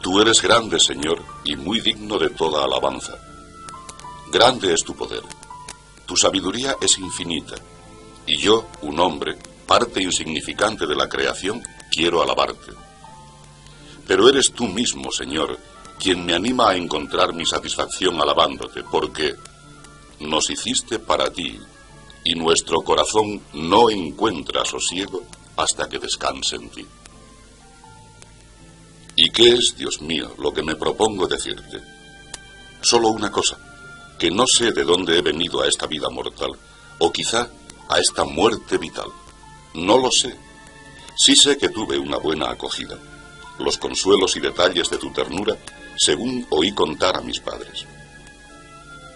Tú eres grande, Señor, y muy digno de toda alabanza. Grande es tu poder. Tu sabiduría es infinita. Y yo, un hombre, parte insignificante de la creación, quiero alabarte. Pero eres tú mismo, Señor, quien me anima a encontrar mi satisfacción alabándote, porque nos hiciste para ti, y nuestro corazón no encuentra sosiego hasta que descanse en ti. ¿Y qué es, Dios mío, lo que me propongo decirte? Solo una cosa, que no sé de dónde he venido a esta vida mortal, o quizá a esta muerte vital. No lo sé. Sí sé que tuve una buena acogida, los consuelos y detalles de tu ternura, según oí contar a mis padres.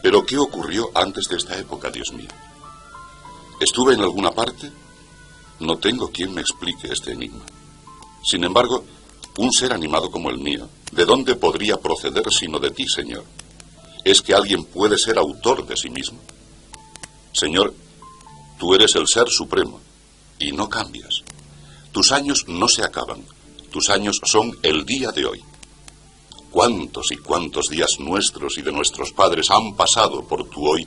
Pero ¿qué ocurrió antes de esta época, Dios mío? ¿Estuve en alguna parte? No tengo quien me explique este enigma. Sin embargo, un ser animado como el mío, ¿de dónde podría proceder sino de ti, Señor? ¿Es que alguien puede ser autor de sí mismo? Señor, tú eres el Ser Supremo, y no cambias. Tus años no se acaban, tus años son el día de hoy. ¿Cuántos y cuántos días nuestros y de nuestros padres han pasado por tu hoy,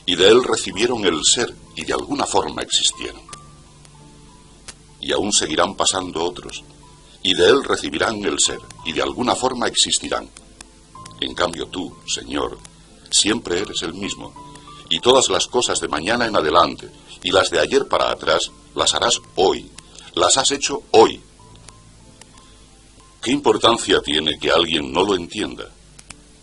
y de él recibieron el ser, y de alguna forma existieron? Y aún seguirán pasando otros, y de él recibirán el ser, y de alguna forma existirán. En cambio tú, Señor, siempre eres el mismo, y todas las cosas de mañana en adelante, y las de ayer para atrás, las harás hoy, las has hecho hoy. ¿Qué importancia tiene que alguien no lo entienda?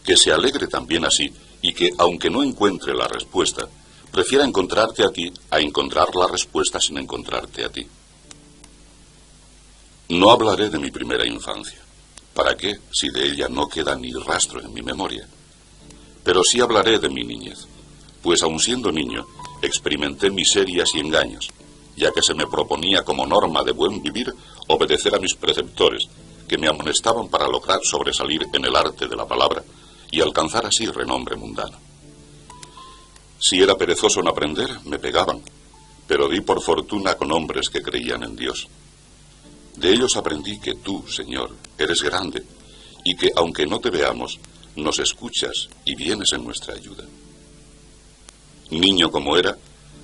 Que se alegre también así, y que, aunque no encuentre la respuesta, prefiera encontrarte a ti a encontrar la respuesta sin encontrarte a ti. No hablaré de mi primera infancia. ¿Para qué, si de ella no queda ni rastro en mi memoria? Pero sí hablaré de mi niñez, pues aun siendo niño, experimenté miserias y engaños, ya que se me proponía como norma de buen vivir obedecer a mis preceptores, que me amonestaban para lograr sobresalir en el arte de la palabra y alcanzar así renombre mundano. Si era perezoso en aprender, me pegaban, pero di por fortuna con hombres que creían en Dios. De ellos aprendí que tú, Señor, eres grande, y que, aunque no te veamos, nos escuchas y vienes en nuestra ayuda. Niño como era,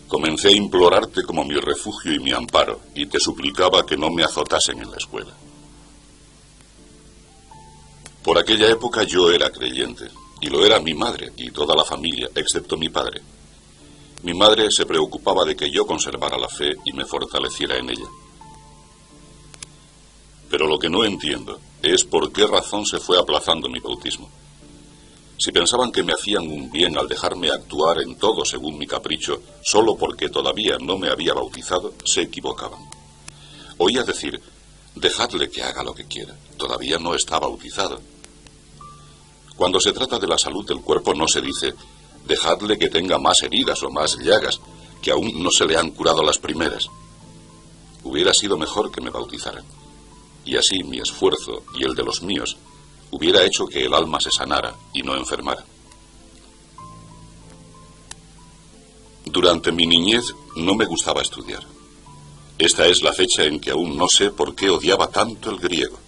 comencé a implorarte como mi refugio y mi amparo, y te suplicaba que no me azotasen en la escuela. Por aquella época yo era creyente, y lo era mi madre y toda la familia, excepto mi padre. Mi madre se preocupaba de que yo conservara la fe y me fortaleciera en ella. Pero lo que no entiendo es por qué razón se fue aplazando mi bautismo. Si pensaban que me hacían un bien al dejarme actuar en todo según mi capricho, solo porque todavía no me había bautizado, se equivocaban. Oía decir, dejadle que haga lo que quiera, todavía no está bautizado. Cuando se trata de la salud del cuerpo no se dice, dejadle que tenga más heridas o más llagas, que aún no se le han curado las primeras. Hubiera sido mejor que me bautizaran. Y así mi esfuerzo y el de los míos hubiera hecho que el alma se sanara y no enfermara. Durante mi niñez no me gustaba estudiar. Esta es la fecha en que aún no sé por qué odiaba tanto el griego.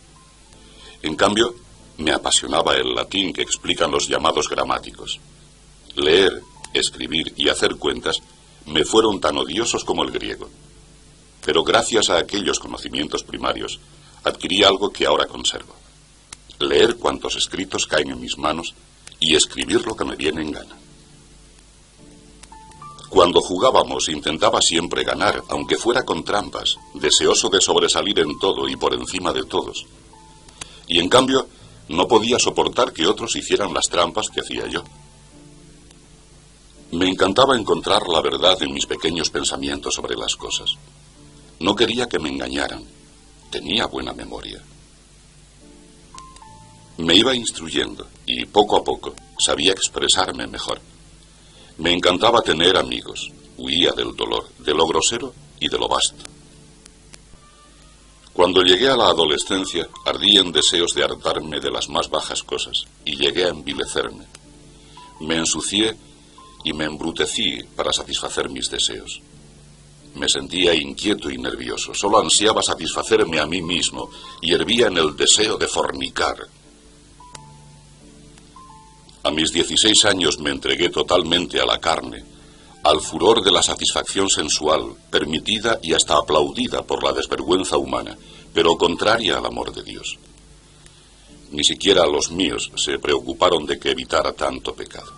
En cambio, me apasionaba el latín que explican los llamados gramáticos. Leer, escribir y hacer cuentas me fueron tan odiosos como el griego. Pero gracias a aquellos conocimientos primarios, adquirí algo que ahora conservo. Leer cuantos escritos caen en mis manos y escribir lo que me viene en gana. Cuando jugábamos intentaba siempre ganar, aunque fuera con trampas, deseoso de sobresalir en todo y por encima de todos. Y en cambio, no podía soportar que otros hicieran las trampas que hacía yo. Me encantaba encontrar la verdad en mis pequeños pensamientos sobre las cosas. No quería que me engañaran. Tenía buena memoria. Me iba instruyendo y poco a poco sabía expresarme mejor. Me encantaba tener amigos, huía del dolor, de lo grosero y de lo vasto. Cuando llegué a la adolescencia, ardí en deseos de hartarme de las más bajas cosas y llegué a envilecerme. Me ensucié y me embrutecí para satisfacer mis deseos. Me sentía inquieto y nervioso, solo ansiaba satisfacerme a mí mismo y hervía en el deseo de fornicar. A mis 16 años me entregué totalmente a la carne, al furor de la satisfacción sensual, permitida y hasta aplaudida por la desvergüenza humana, pero contraria al amor de Dios. Ni siquiera los míos se preocuparon de que evitara tanto pecado.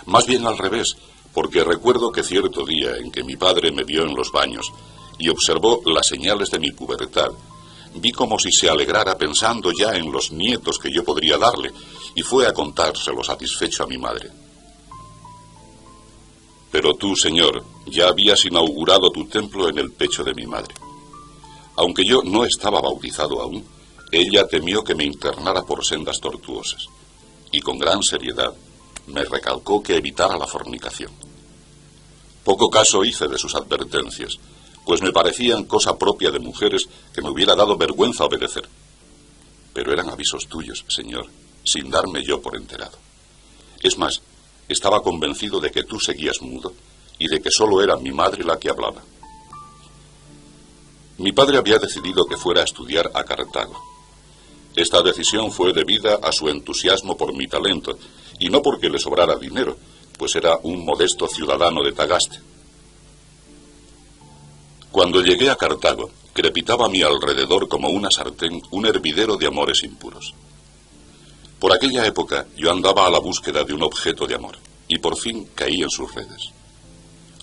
Más bien al revés, porque recuerdo que cierto día en que mi padre me vio en los baños y observó las señales de mi pubertad, vi como si se alegrara pensando ya en los nietos que yo podría darle, y fue a contárselo satisfecho a mi madre. Pero tú, Señor, ya habías inaugurado tu templo en el pecho de mi madre. Aunque yo no estaba bautizado aún, ella temió que me internara por sendas tortuosas, y con gran seriedad me recalcó que evitara la fornicación. Poco caso hice de sus advertencias, pues me parecían cosa propia de mujeres que me hubiera dado vergüenza obedecer. Pero eran avisos tuyos, Señor, sin darme yo por enterado. Es más, estaba convencido de que tú seguías mudo y de que solo era mi madre la que hablaba. Mi padre había decidido que fuera a estudiar a Cartago. Esta decisión fue debida a su entusiasmo por mi talento y no porque le sobrara dinero, pues era un modesto ciudadano de Tagaste. Cuando llegué a Cartago, crepitaba a mi alrededor como una sartén un hervidero de amores impuros. Por aquella época yo andaba a la búsqueda de un objeto de amor, y por fin caí en sus redes.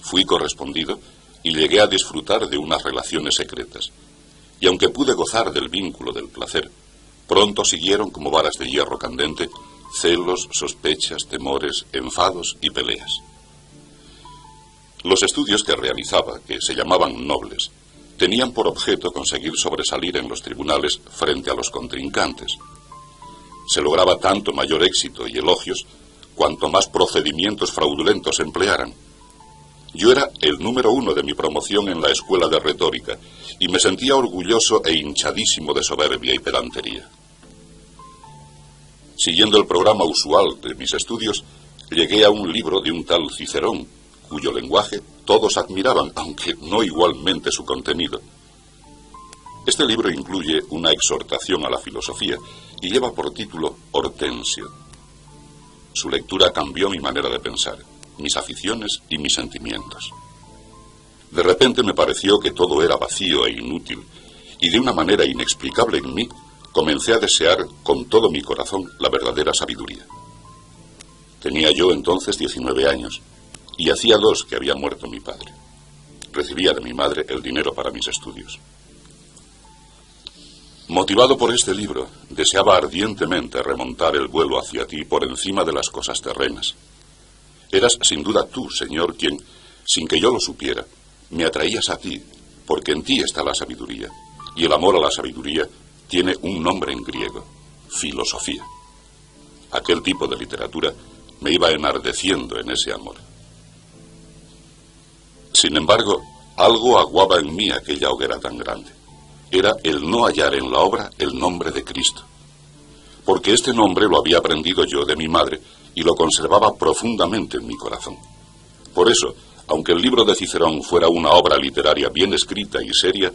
Fui correspondido y llegué a disfrutar de unas relaciones secretas, y aunque pude gozar del vínculo del placer, pronto siguieron como varas de hierro candente celos, sospechas, temores, enfados y peleas. Los estudios que realizaba, que se llamaban nobles, tenían por objeto conseguir sobresalir en los tribunales frente a los contrincantes. Se lograba tanto mayor éxito y elogios cuanto más procedimientos fraudulentos emplearan. Yo era el número 1 de mi promoción en la escuela de retórica y me sentía orgulloso e hinchadísimo de soberbia y pedantería. Siguiendo el programa usual de mis estudios, llegué a un libro de un tal Cicerón, cuyo lenguaje todos admiraban, aunque no igualmente su contenido. Este libro incluye una exhortación a la filosofía y lleva por título Hortensio. Su lectura cambió mi manera de pensar, mis aficiones y mis sentimientos. De repente me pareció que todo era vacío e inútil, y de una manera inexplicable en mí, comencé a desear con todo mi corazón la verdadera sabiduría. Tenía yo entonces 19 años, y hacía 2 que había muerto mi padre. Recibía de mi madre el dinero para mis estudios. Motivado por este libro, deseaba ardientemente remontar el vuelo hacia ti por encima de las cosas terrenas. Eras sin duda tú, Señor, quien, sin que yo lo supiera, me atraías a ti, porque en ti está la sabiduría, y el amor a la sabiduría tiene un nombre en griego, filosofía. Aquel tipo de literatura me iba enardeciendo en ese amor. Sin embargo, algo aguaba en mí aquella hoguera tan grande. Era el no hallar en la obra el nombre de Cristo, porque este nombre lo había aprendido yo de mi madre y lo conservaba profundamente en mi corazón. Por eso, aunque el libro de Cicerón fuera una obra literaria bien escrita y seria,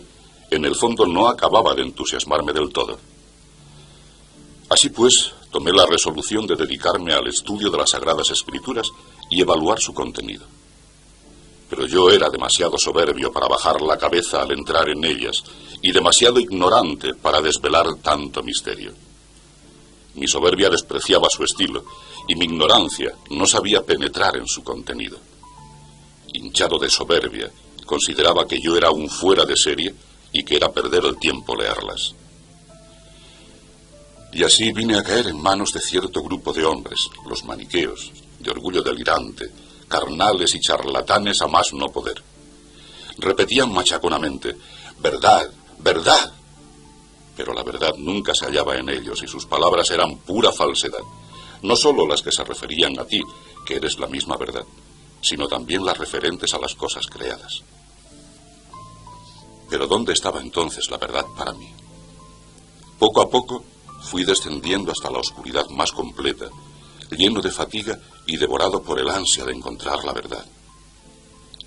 en el fondo no acababa de entusiasmarme del todo. Así pues, tomé la resolución de dedicarme al estudio de las Sagradas Escrituras y evaluar su contenido. Pero yo era demasiado soberbio para bajar la cabeza al entrar en ellas y demasiado ignorante para desvelar tanto misterio. Mi soberbia despreciaba su estilo y mi ignorancia no sabía penetrar en su contenido. Hinchado de soberbia, consideraba que yo era un fuera de serie y que era perder el tiempo leerlas. Y así vine a caer en manos de cierto grupo de hombres, los maniqueos, de orgullo delirante, carnales y charlatanes a más no poder. Repetían machaconamente, verdad, verdad. Pero la verdad nunca se hallaba en ellos y sus palabras eran pura falsedad. No solo las que se referían a ti, que eres la misma verdad, sino también las referentes a las cosas creadas. Pero ¿dónde estaba entonces la verdad para mí? Poco a poco fui descendiendo hasta la oscuridad más completa, lleno de fatiga y devorado por el ansia de encontrar la verdad.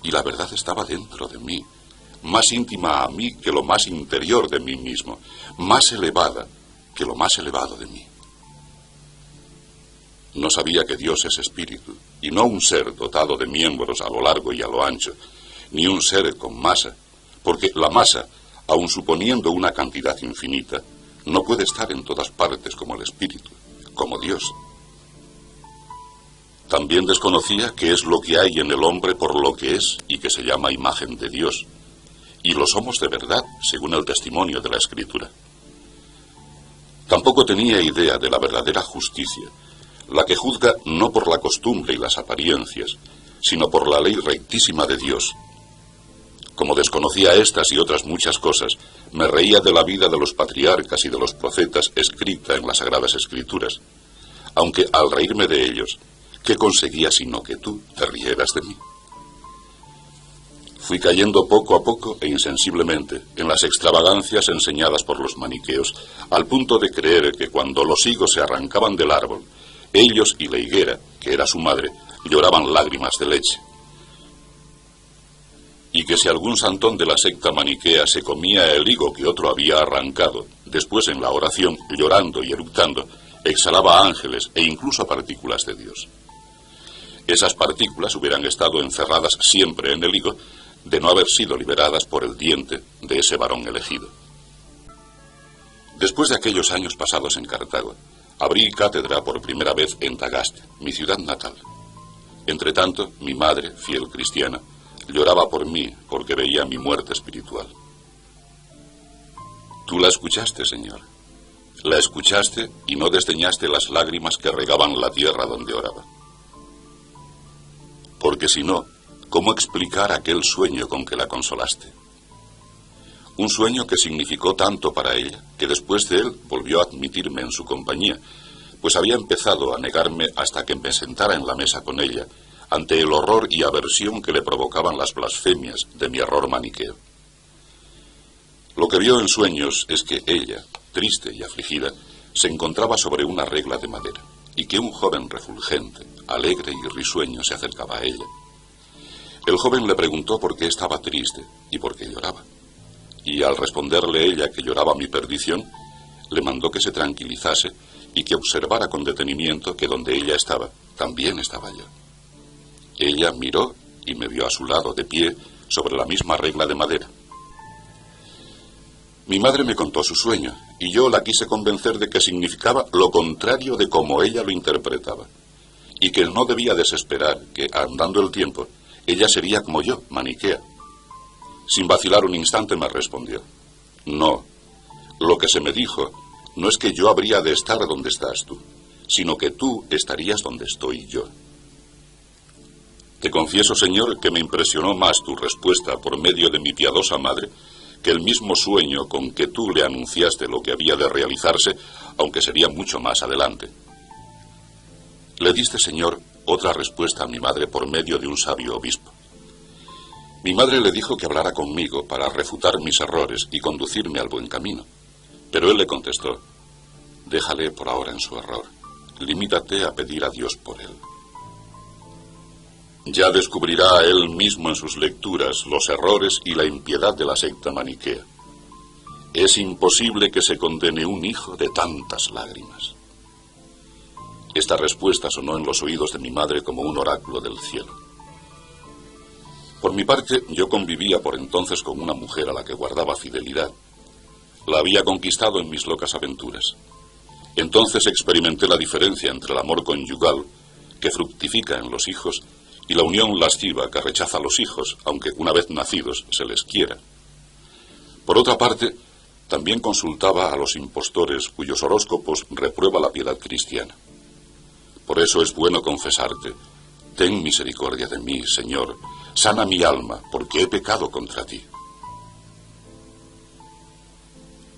Y la verdad estaba dentro de mí, más íntima a mí que lo más interior de mí mismo, más elevada que lo más elevado de mí. No sabía que Dios es espíritu, y no un ser dotado de miembros a lo largo y a lo ancho, ni un ser con masa, porque la masa, aun suponiendo una cantidad infinita, no puede estar en todas partes como el espíritu, como Dios. También desconocía qué es lo que hay en el hombre por lo que es y que se llama imagen de Dios, y lo somos de verdad, según el testimonio de la Escritura. Tampoco tenía idea de la verdadera justicia, la que juzga no por la costumbre y las apariencias, sino por la ley rectísima de Dios. Como desconocía estas y otras muchas cosas, me reía de la vida de los patriarcas y de los profetas escrita en las Sagradas Escrituras, aunque al reírme de ellos, ¿qué conseguía sino que tú te rieras de mí? Fui cayendo poco a poco e insensiblemente en las extravagancias enseñadas por los maniqueos, al punto de creer que cuando los higos se arrancaban del árbol, ellos y la higuera, que era su madre, lloraban lágrimas de leche. Y que si algún santón de la secta maniquea se comía el higo que otro había arrancado, después en la oración, llorando y eructando, exhalaba ángeles e incluso partículas de Dios. Esas partículas hubieran estado encerradas siempre en el higo, de no haber sido liberadas por el diente de ese varón elegido. Después de aquellos años pasados en Cartago, abrí cátedra por primera vez en Tagaste, mi ciudad natal. Entretanto, mi madre, fiel cristiana, lloraba por mí porque veía mi muerte espiritual. Tú la escuchaste, Señor. La escuchaste y no desdeñaste las lágrimas que regaban la tierra donde oraba. Porque si no, ¿cómo explicar aquel sueño con que la consolaste? Un sueño que significó tanto para ella, que después de él volvió a admitirme en su compañía, pues había empezado a negarme hasta que me sentara en la mesa con ella, ante el horror y aversión que le provocaban las blasfemias de mi error maniqueo. Lo que vio en sueños es que ella, triste y afligida, se encontraba sobre una regla de madera, y que un joven refulgente, alegre y risueño se acercaba a ella. El joven le preguntó por qué estaba triste y por qué lloraba. Y al responderle ella que lloraba mi perdición, le mandó que se tranquilizase y que observara con detenimiento que donde ella estaba, también estaba yo. Ella miró y me vio a su lado, de pie, sobre la misma regla de madera. Mi madre me contó su sueño, y yo la quise convencer de que significaba lo contrario de como ella lo interpretaba, y que no debía desesperar que, andando el tiempo, ella sería como yo, maniquea. Sin vacilar un instante me respondió: no, lo que se me dijo no es que yo habría de estar donde estás tú, sino que tú estarías donde estoy yo. Te confieso, Señor, que me impresionó más tu respuesta por medio de mi piadosa madre que el mismo sueño con que tú le anunciaste lo que había de realizarse, aunque sería mucho más adelante. Le diste, Señor, otra respuesta a mi madre por medio de un sabio obispo. Mi madre le dijo que hablara conmigo para refutar mis errores y conducirme al buen camino. Pero él le contestó: déjale por ahora en su error. Limítate a pedir a Dios por él. Ya descubrirá él mismo en sus lecturas los errores y la impiedad de la secta maniquea. Es imposible que se condene un hijo de tantas lágrimas. Esta respuesta sonó en los oídos de mi madre como un oráculo del cielo. Por mi parte, yo convivía por entonces con una mujer a la que guardaba fidelidad. La había conquistado en mis locas aventuras. Entonces experimenté la diferencia entre el amor conyugal, que fructifica en los hijos, y la unión lasciva que rechaza a los hijos, aunque una vez nacidos se les quiera. Por otra parte, también consultaba a los impostores cuyos horóscopos reprueba la piedad cristiana. Por eso es bueno confesarte: ten misericordia de mí, Señor, sana mi alma, porque he pecado contra ti.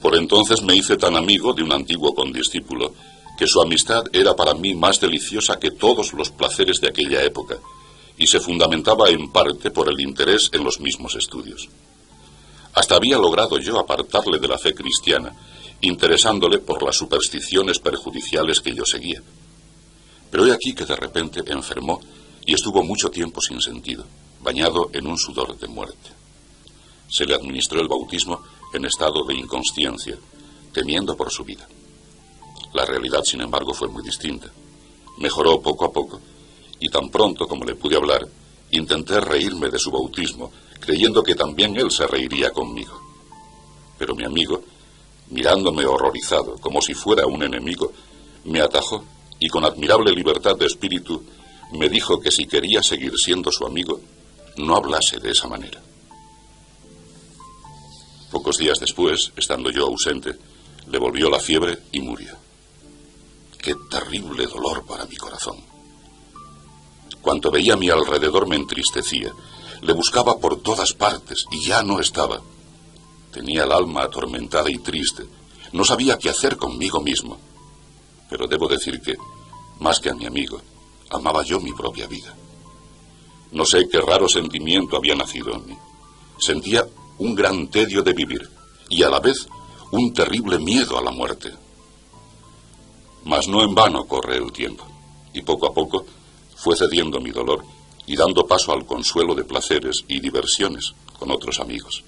Por entonces me hice tan amigo de un antiguo condiscípulo que su amistad era para mí más deliciosa que todos los placeres de aquella época, y se fundamentaba en parte por el interés en los mismos estudios. Hasta había logrado yo apartarle de la fe cristiana, interesándole por las supersticiones perjudiciales que yo seguía. Pero he aquí que de repente enfermó y estuvo mucho tiempo sin sentido, bañado en un sudor de muerte. Se le administró el bautismo en estado de inconsciencia, temiendo por su vida. La realidad, sin embargo, fue muy distinta. Mejoró poco a poco, y tan pronto como le pude hablar, intenté reírme de su bautismo, creyendo que también él se reiría conmigo. Pero mi amigo, mirándome horrorizado, como si fuera un enemigo, me atajó y con admirable libertad de espíritu me dijo que si quería seguir siendo su amigo, no hablase de esa manera. Pocos días después, estando yo ausente, le volvió la fiebre y murió. ¡Qué terrible dolor para mi corazón! Cuanto veía a mi alrededor me entristecía. Le buscaba por todas partes y ya no estaba. Tenía el alma atormentada y triste. No sabía qué hacer conmigo mismo. Pero debo decir que, más que a mi amigo, amaba yo mi propia vida. No sé qué raro sentimiento había nacido en mí. Sentía un gran tedio de vivir y a la vez un terrible miedo a la muerte. Mas no en vano corre el tiempo, y poco a poco fue cediendo mi dolor y dando paso al consuelo de placeres y diversiones con otros amigos.